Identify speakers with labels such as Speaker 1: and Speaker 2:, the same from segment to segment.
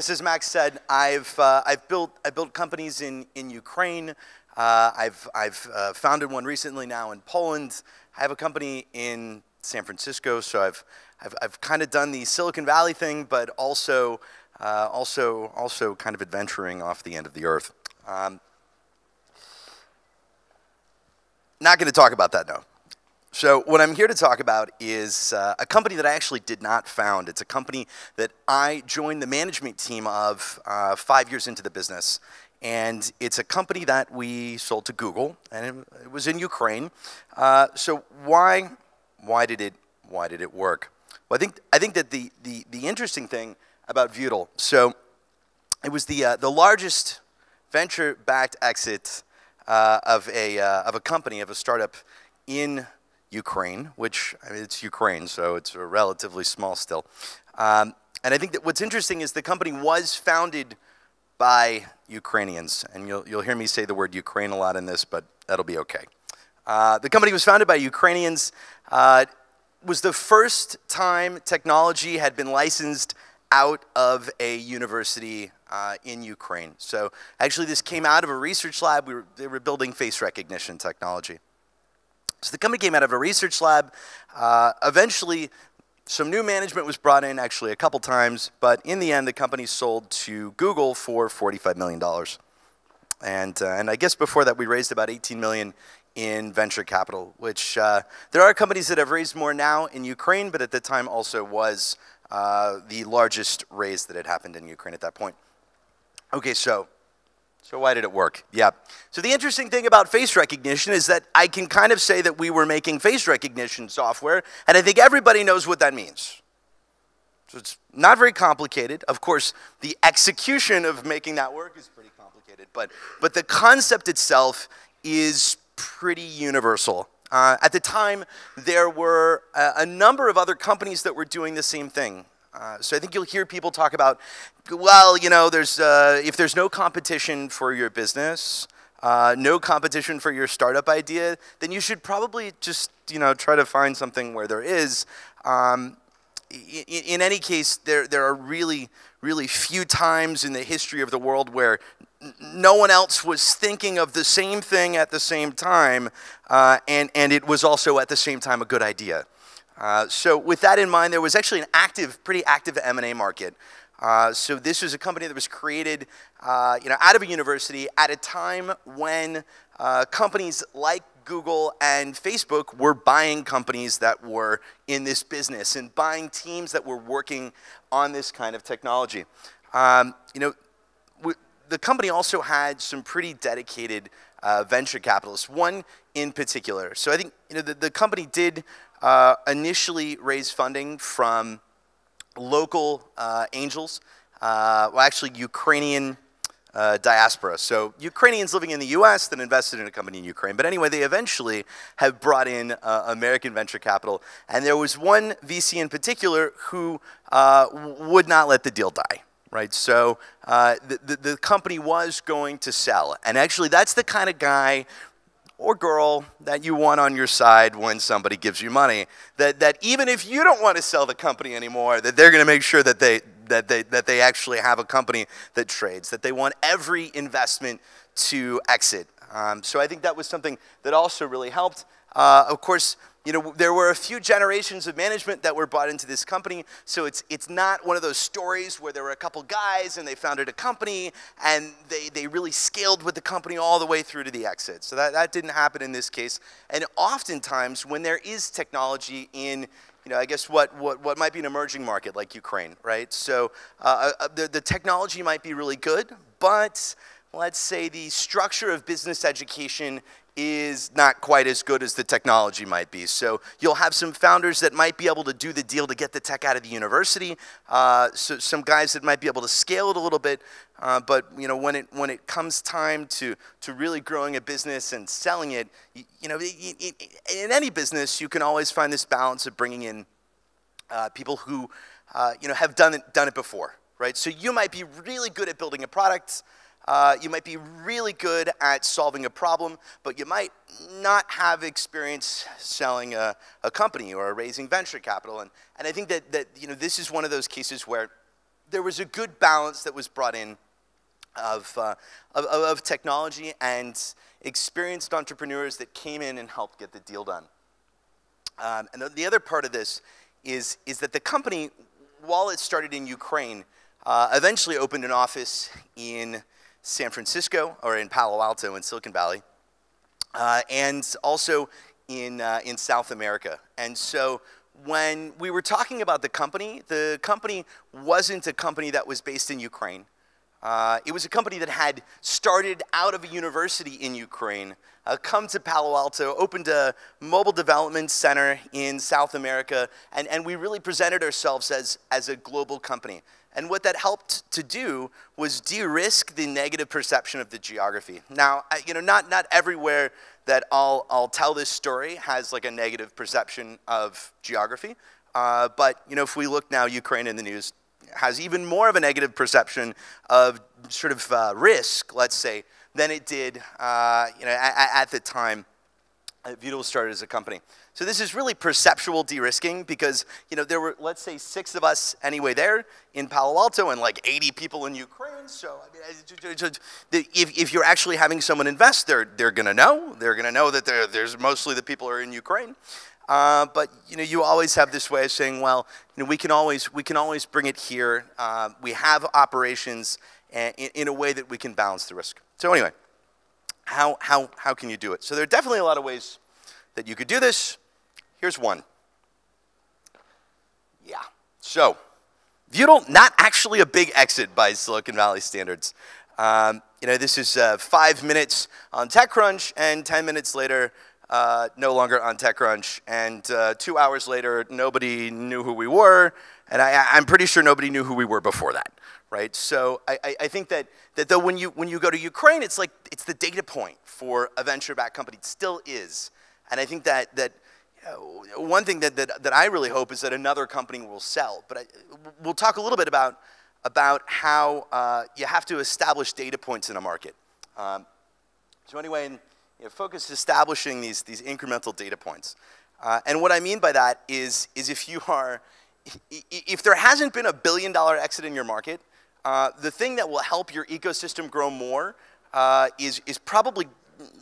Speaker 1: guess as Max said, I've built companies in Ukraine. I've founded one recently now in Poland. I have a company in San Francisco, so I've kind of done the Silicon Valley thing, but also kind of adventuring off the end of the earth. Not going to talk about that, no. So what I'm here to talk about is a company that I actually did not found. It's a company that I joined the management team of 5 years into the business. And it's a company that we sold to Google, and it was in Ukraine. So why did it work? Well, I think that the interesting thing about Vudel, so it was the largest venture-backed exit of a company, of a startup in Ukraine, which, I mean, it's Ukraine, so it's relatively small still. And I think that what's interesting is the company was founded by Ukrainians, and you'll hear me say the word Ukraine a lot in this, but that'll be okay. The company was founded by Ukrainians. It was the first time technology had been licensed out of a university in Ukraine. So actually this came out of a research lab. They were building face recognition technology. So the company came out of a research lab. Eventually, some new management was brought in, actually a couple times, but in the end, the company sold to Google for $45 million. And I guess before that, we raised about $18 million in venture capital, which there are companies that have raised more now in Ukraine, but at the time also was the largest raise that had happened in Ukraine at that point. Okay, so why did it work? Yeah. So the interesting thing about face recognition is that I can kind of say that we were making face recognition software, and I think everybody knows what that means. So it's not very complicated. Of course, the execution of making that work is pretty complicated, but the concept itself is pretty universal. At the time, there were a number of other companies that were doing the same thing. So I think you'll hear people talk about, well, you know, if there's no competition for your business, no competition for your startup idea, then you should probably just, you know, try to find something where there is. In any case, there are really, really few times in the history of the world where no one else was thinking of the same thing at the same time, and it was also at the same time a good idea. So with that in mind, there was actually an pretty active M&A market. So this was a company that was created out of a university at a time when companies like Google and Facebook were buying companies that were in this business and buying teams that were working on this kind of technology. The company also had some pretty dedicated venture capitalists, one in particular. So I think the company did initially raise funding from local angels, well, actually Ukrainian diaspora. So Ukrainians living in the US that invested in a company in Ukraine. But anyway, they eventually have brought in American venture capital. And there was one VC in particular who would not let the deal die. Right, so the company was going to sell. And actually, that's the kind of guy or girl that you want on your side when somebody gives you money. That even if you don't want to sell the company anymore, that they're going to make sure that they actually have a company that trades, that they want every investment to exit. So I think that was something that also really helped. Of course, there were a few generations of management that were brought into this company, so it's not one of those stories where there were a couple guys and they founded a company and they really scaled with the company all the way through to the exit. So that didn't happen in this case. And oftentimes when there is technology in, I guess what might be an emerging market like Ukraine, right? So the technology might be really good, but let's say the structure of business education is not quite as good as the technology might be. So you'll have some founders that might be able to do the deal to get the tech out of the university. So some guys that might be able to scale it a little bit. But when it comes time to really growing a business and selling it, in any business you can always find this balance of bringing in people who have done it before, right? So you might be really good at building a product. You might be really good at solving a problem, but you might not have experience selling a company or raising venture capital. And I think that this is one of those cases where there was a good balance that was brought in of technology and experienced entrepreneurs that came in and helped get the deal done. And the other part of this is that the company, while it started in Ukraine, eventually opened an office in San Francisco, or in Palo Alto in Silicon Valley, and also in South America. And so when we were talking about the company wasn't a company that was based in Ukraine. It was a company that had started out of a university in Ukraine, come to Palo Alto, opened a mobile development center in South America, and we really presented ourselves as a global company. And what that helped to do was de-risk the negative perception of the geography. Now, not everywhere that I'll tell this story has like a negative perception of geography, but if we look now, Ukraine in the news has even more of a negative perception of sort of risk, let's say, than it did at the time Vital started as a company. So this is really perceptual de-risking because there were, let's say, 6 of us anyway there in Palo Alto and like 80 people in Ukraine. So I mean, if you're actually having someone invest, they're going to know. They're going to know that there's mostly the people are in Ukraine. But you always have this way of saying, well, we can always bring it here. We have operations in a way that we can balance the risk. So anyway, how can you do it? So there are definitely a lot of ways that you could do this. Here's one. Yeah. So Vital, not actually a big exit by Silicon Valley standards. This is 5 minutes on TechCrunch, and 10 minutes later, no longer on TechCrunch, and 2 hours later, nobody knew who we were, and I'm pretty sure nobody knew who we were before that, right? So I think that though when you go to Ukraine, it's the data point for a venture-backed company. It still is, and I think that one thing that I really hope is that another company will sell. But we'll talk a little bit about how you have to establish data points in a market. So anyway. Focus establishing these incremental data points. And what I mean by that is if there hasn't been a $1 billion exit in your market, the thing that will help your ecosystem grow more is probably,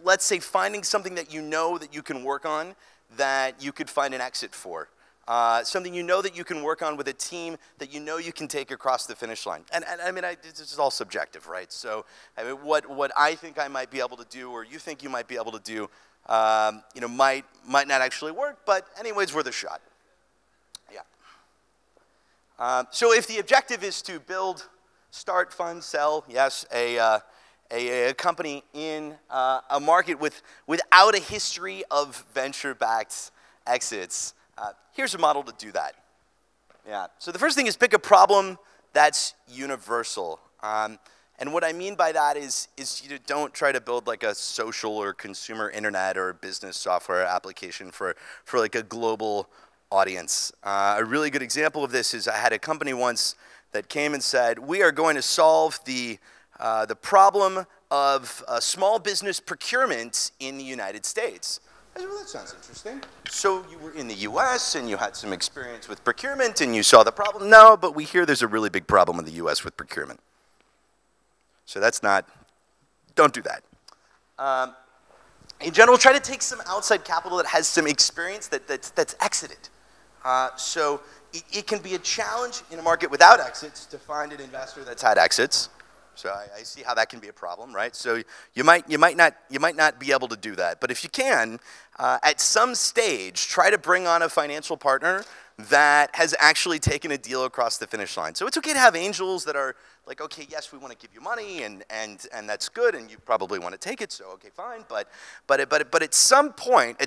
Speaker 1: let's say, finding something that that you can work on that you could find an exit for. Something that you can work on with a team that you can take across the finish line. And I mean, this is all subjective, right? So I mean, what I think I might be able to do or you think you might be able to do, might not actually work, but anyways, worth a shot. Yeah. So if the objective is to build, start, fund, sell, yes, a company in a market without a history of venture-backed exits, here's a model to do that. Yeah. So the first thing is pick a problem that's universal. And what I mean by that is you don't try to build like a social or consumer internet or business software application for like a global audience. A really good example of this is I had a company once that came and said, we are going to solve the problem of small business procurement in the United States. I said, well, that sounds interesting. So you were in the US and you had some experience with procurement and you saw the problem? No, but we hear there's a really big problem in the US with procurement. So don't do that. In general, try to take some outside capital that has some experience that's exited. So it can be a challenge in a market without exits to find an investor that's had exits. So I see how that can be a problem, right? So you might not be able to do that, but if you can, at some stage, try to bring on a financial partner that has actually taken a deal across the finish line. So it's okay to have angels that are like, okay, yes, we want to give you money, and that's good, and you probably want to take it, so okay, fine. But at some point,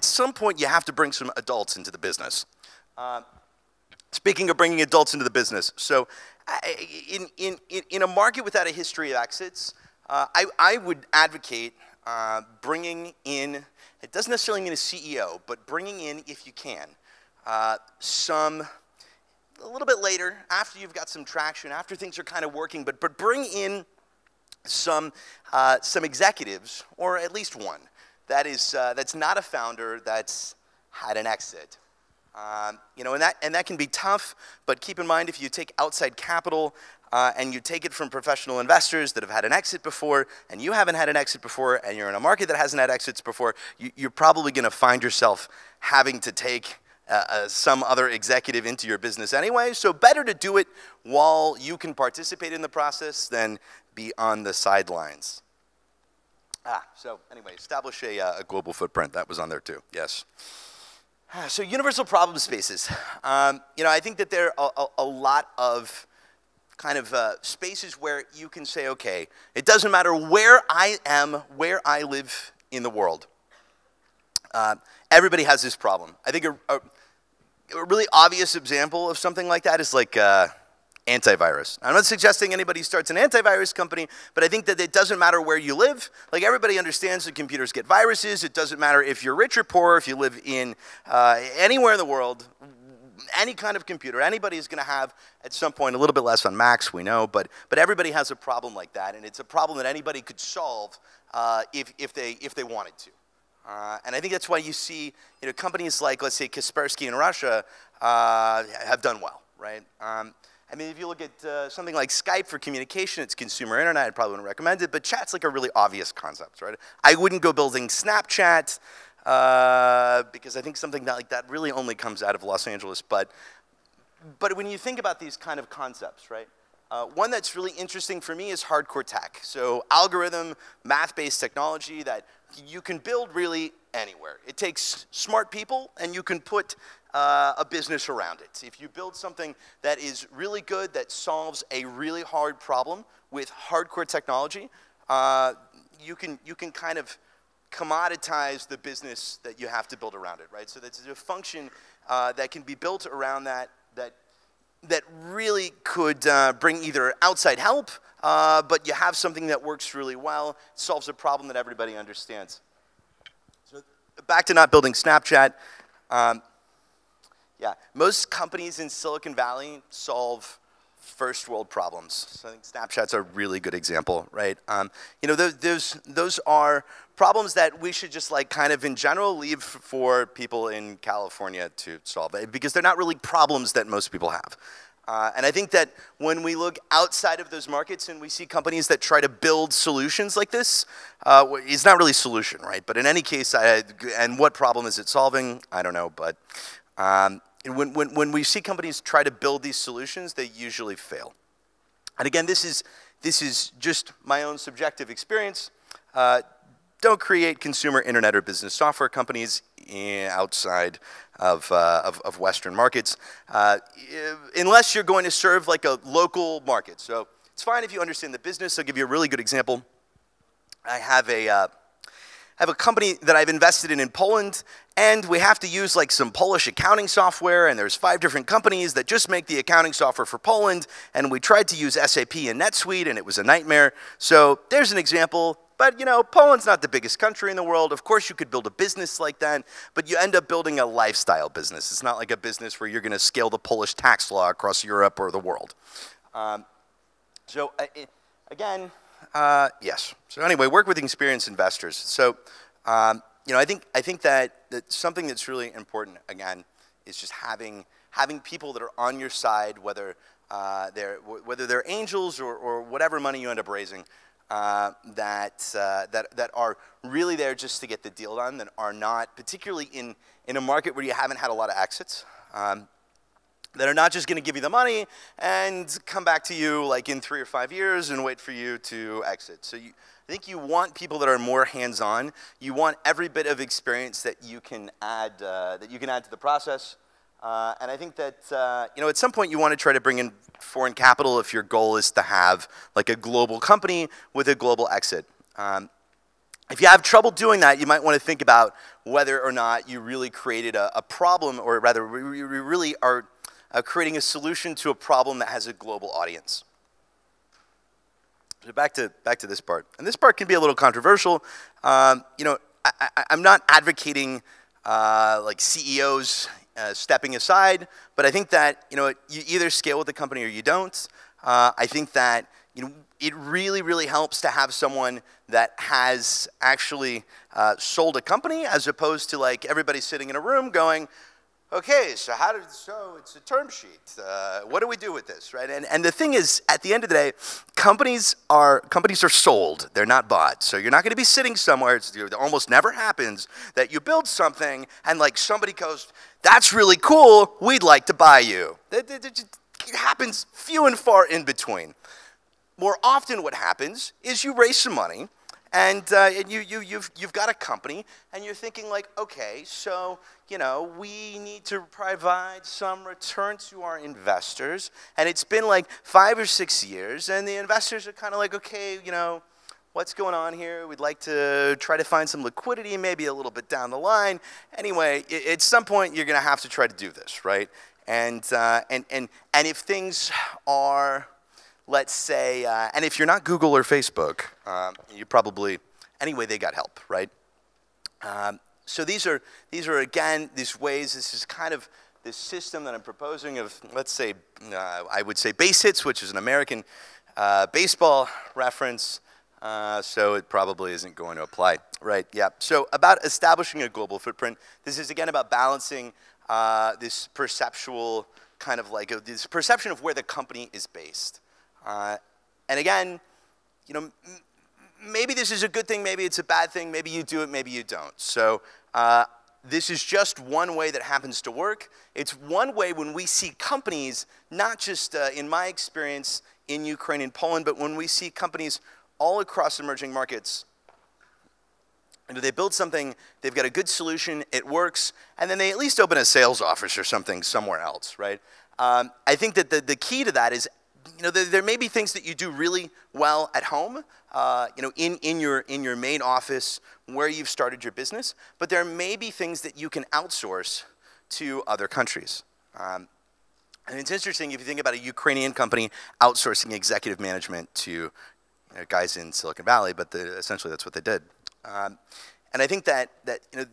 Speaker 1: you have to bring some adults into the business. Speaking of bringing adults into the business, so in a market without a history of exits, I would advocate bringing in, it doesn't necessarily mean a CEO, but bringing in, if you can, a little bit later, after you've got some traction, after things are kind of working, but bring in some executives, or at least one, that's not a founder that's had an exit. And that can be tough, but keep in mind if you take outside capital, and you take it from professional investors that have had an exit before, and you haven't had an exit before, and you're in a market that hasn't had exits before, you're probably going to find yourself having to take some other executive into your business anyway. So better to do it while you can participate in the process than be on the sidelines. So anyway, establish a global footprint. That was on there too, yes. So universal problem spaces. I think that there are a lot of kind of spaces where you can say, okay, it doesn't matter where I am, where I live in the world. Everybody has this problem. I think a really obvious example of something like that is like antivirus. I'm not suggesting anybody starts an antivirus company, but I think that it doesn't matter where you live. Like everybody understands that computers get viruses. It doesn't matter if you're rich or poor, if you live in anywhere in the world, any kind of computer, anybody is going to have at some point a little bit less on Macs, we know, but everybody has a problem like that, and it's a problem that anybody could solve if they wanted to. And I think that's why you see companies like, let's say, Kaspersky in Russia have done well, right? I mean, if you look at something like Skype for communication, it's consumer internet, I probably wouldn't recommend it, but chat's like a really obvious concept, right? I wouldn't go building Snapchat because I think something like that really only comes out of Los Angeles. But when you think about these kind of concepts, right? One that's really interesting for me is hardcore tech. So algorithm, math-based technology that you can build really anywhere. It takes smart people, and you can put a business around it. If you build something that is really good, that solves a really hard problem with hardcore technology, you can kind of commoditize the business that you have to build around it, right? So that's a function that can be built around that really could bring either outside help, but you have something that works really well, solves a problem that everybody understands. So back to not building Snapchat. Yeah, most companies in Silicon Valley solve first world problems. So I think Snapchat's a really good example, right? Those are problems that we should just like kind of in general leave for people in California to solve, because they're not really problems that most people have. And I think that when we look outside of those markets and we see companies that try to build solutions like this, it's not really a solution, right? But in any case, and what problem is it solving? I don't know, but when we see companies try to build these solutions, they usually fail. And again, this is just my own subjective experience. Don't create consumer internet or business software companies outside of Western markets unless you're going to serve like a local market. So it's fine if you understand the business. I'll give you a really good example. I have a company that I've invested in Poland, and we have to use like some Polish accounting software, and there's 5 different companies that just make the accounting software for Poland, and we tried to use SAP and NetSuite, and it was a nightmare. So there's an example. But, Poland's not the biggest country in the world. Of course, you could build a business like that, but you end up building a lifestyle business. It's not like a business where you're going to scale the Polish tax law across Europe or the world. Yes. So anyway, work with experienced investors. So, I think that something that's really important, again, is just having people that are on your side, whether they're angels or whatever money you end up raising, that are really there just to get the deal done, that are not, particularly in a market where you haven't had a lot of exits, that are not just going to give you the money and come back to you like in 3 or 5 years and wait for you to exit. So I think you want people that are more hands-on. You want every bit of experience that you can add to the process. And I think that at some point you want to try to bring in foreign capital if your goal is to have like a global company with a global exit. If you have trouble doing that, you might want to think about whether or not you really created a problem, or rather, you really are creating a solution to a problem that has a global audience. So back to this part, and this part can be a little controversial. I'm not advocating like CEOs stepping aside, but I think that you either scale with the company or you don't. I think that it really helps to have someone that has actually sold a company, as opposed to like everybody sitting in a room going, okay, so it's a term sheet. What do we do with this, right? And the thing is, at the end of the day, companies are sold. They're not bought. So you're not going to be sitting somewhere. It almost never happens that you build something and like somebody goes, that's really cool. We'd like to buy you. It happens few and far in between. More often what happens is you raise some money and you've got a company and you're thinking like, okay, so, you know, we need to provide some return to our investors. And it's been like 5 or 6 years and the investors are kind of like, okay, you know, what's going on here? We'd like to try to find some liquidity, maybe a little bit down the line. Anyway, at some point you're going to have to try to do this, right? And if things are, let's say, and if you're not Google or Facebook, you probably, anyway, they got help, right? So these are again, these ways, this is kind of this system that I'm proposing of, let's say, I would say base hits, which is an American baseball reference, so it probably isn't going to apply, right? Yeah, so about establishing a global footprint, this is again about balancing this perceptual kind of like, this perception of where the company is based. And again, you know, maybe this is a good thing, maybe it's a bad thing, maybe you do it, maybe you don't. So this is just one way that happens to work. It's one way when we see companies, not just in my experience in Ukraine and Poland, but when we see companies all across emerging markets, you know, they build something, they've got a good solution, it works, and then they at least open a sales office or something somewhere else, right? I think that the key to that is, you know, there may be things that you do really well at home, you know, in your main office where you've started your business, but there may be things that you can outsource to other countries. And it's interesting if you think about a Ukrainian company outsourcing executive management to, you know, guys in Silicon Valley, but essentially that's what they did. And I think that you know,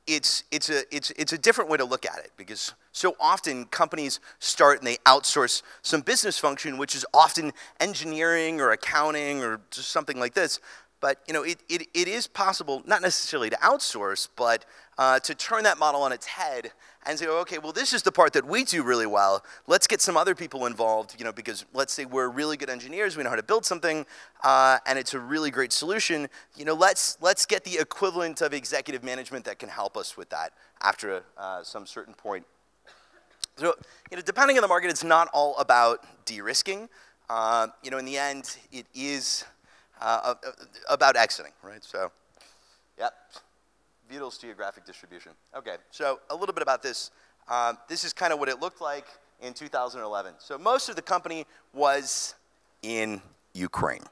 Speaker 1: it's a different way to look at it, because so often companies start and they outsource some business function, which is often engineering or accounting or just something like this. But you know, it is possible, not necessarily to outsource, but to turn that model on its head and say, okay, well, this is the part that we do really well. Let's get some other people involved, you know, because let's say we're really good engineers, we know how to build something, and it's a really great solution. You know, let's get the equivalent of executive management that can help us with that after some certain point. So, you know, depending on the market, it's not all about de-risking. You know, in the end, it is about exiting, right? So, yep. Beatles geographic distribution. Okay, so a little bit about this. This is kind of what it looked like in 2011. So most of the company was in Ukraine,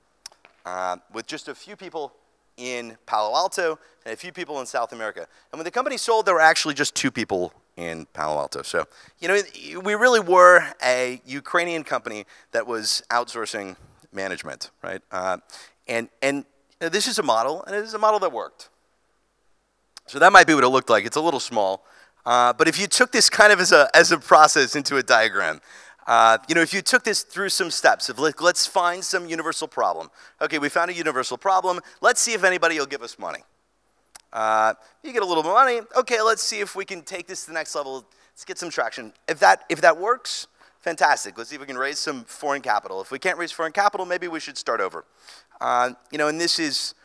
Speaker 1: with just a few people in Palo Alto and a few people in South America. And when the company sold, there were actually just 2 people in Palo Alto. So, you know, we really were a Ukrainian company that was outsourcing management, right? And this is a model, and it is a model that worked. So that might be what it looked like. It's a little small. But if you took this kind of as a process into a diagram, you know, if you took this through some steps of let's find some universal problem. Okay, we found a universal problem. Let's see if anybody will give us money. You get a little money. Okay, let's see if we can take this to the next level. Let's get some traction. If that works, fantastic. Let's see if we can raise some foreign capital. If we can't raise foreign capital, maybe we should start over. You know, and this is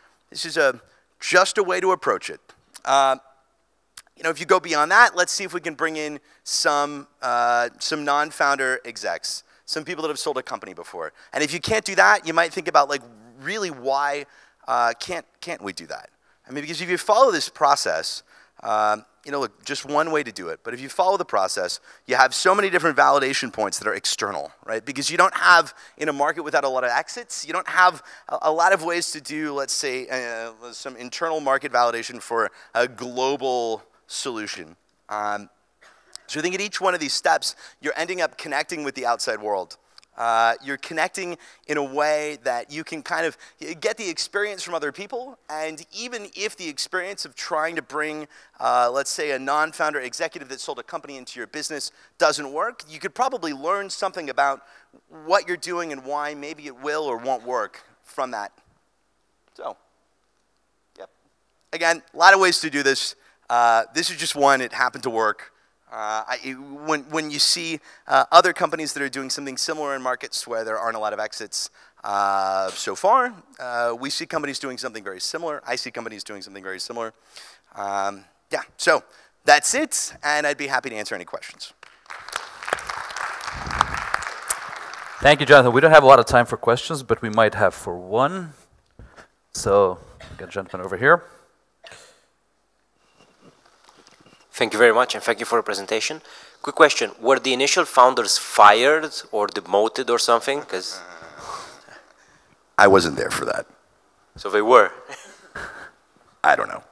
Speaker 1: just a way to approach it. You know, if you go beyond that, let's see if we can bring in some non-founder execs, some people that have sold a company before. And if you can't do that, you might think about like, really, why can't we do that? I mean, because if you follow this process, you know, look, just one way to do it. But if you follow the process, you have so many different validation points that are external, right? Because you don't have, in a market without a lot of exits, you don't have a lot of ways to do, let's say, some internal market validation for a global solution. So I think at each one of these steps, you're ending up connecting with the outside world. You're connecting in a way that you can kind of get the experience from other people, and even if the experience of trying to bring, let's say, a non-founder executive that sold a company into your business doesn't work, you could probably learn something about what you're doing and why maybe it will or won't work from that. So, yep. Again, a lot of ways to do this. This is just one. It happened to work. When you see other companies that are doing something similar in markets where there aren't a lot of exits so far, we see companies doing something very similar. I see companies doing something very similar. Yeah, so that's it, and I'd be happy to answer any questions.
Speaker 2: Thank you, Jonathan. We don't have a lot of time for questions, but we might have for one. So, we've got a gentleman over here.
Speaker 3: Thank you very much, and thank you for the presentation. Quick question: were the initial founders fired or demoted or something? Because
Speaker 1: I wasn't there for that.
Speaker 3: So they were.
Speaker 1: I don't know.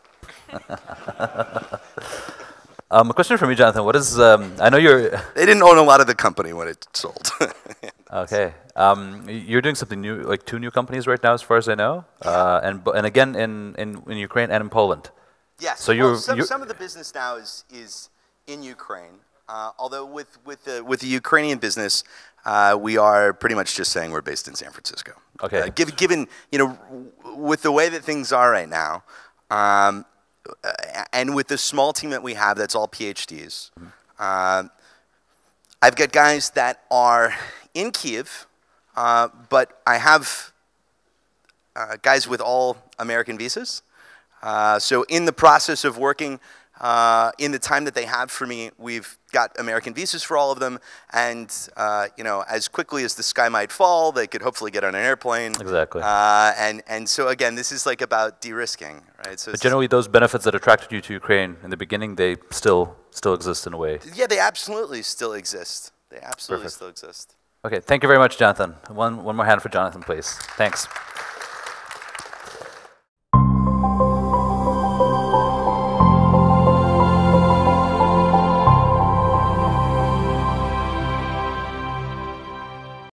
Speaker 2: A question for me, Jonathan. What is? I know you're.
Speaker 1: They didn't own a lot of the company when it sold.
Speaker 2: Okay. You're doing something new, like 2 new companies right now, as far as I know, and again in Ukraine and in Poland.
Speaker 1: Yes.
Speaker 2: So
Speaker 1: some of the business now is in Ukraine. Although with the Ukrainian business, we are pretty much just saying we're based in San Francisco.
Speaker 2: Okay.
Speaker 1: Given with the way that things are right now, and with the small team that we have, that's all PhDs. I've got guys that are in Kiev, but I have guys with all American visas. So in the process of working, in the time that they have for me, we've got American visas for all of them, and as quickly as the sky might fall, they could hopefully get on an airplane.
Speaker 2: Exactly.
Speaker 1: And so again, this is like about de-risking, right? So
Speaker 2: but generally, those benefits that attracted you to Ukraine in the beginning, they still exist in a way.
Speaker 1: Yeah, they absolutely still exist. They absolutely still exist.
Speaker 2: Okay, thank you very much, Jonathan. One more hand for Jonathan, please. Thanks.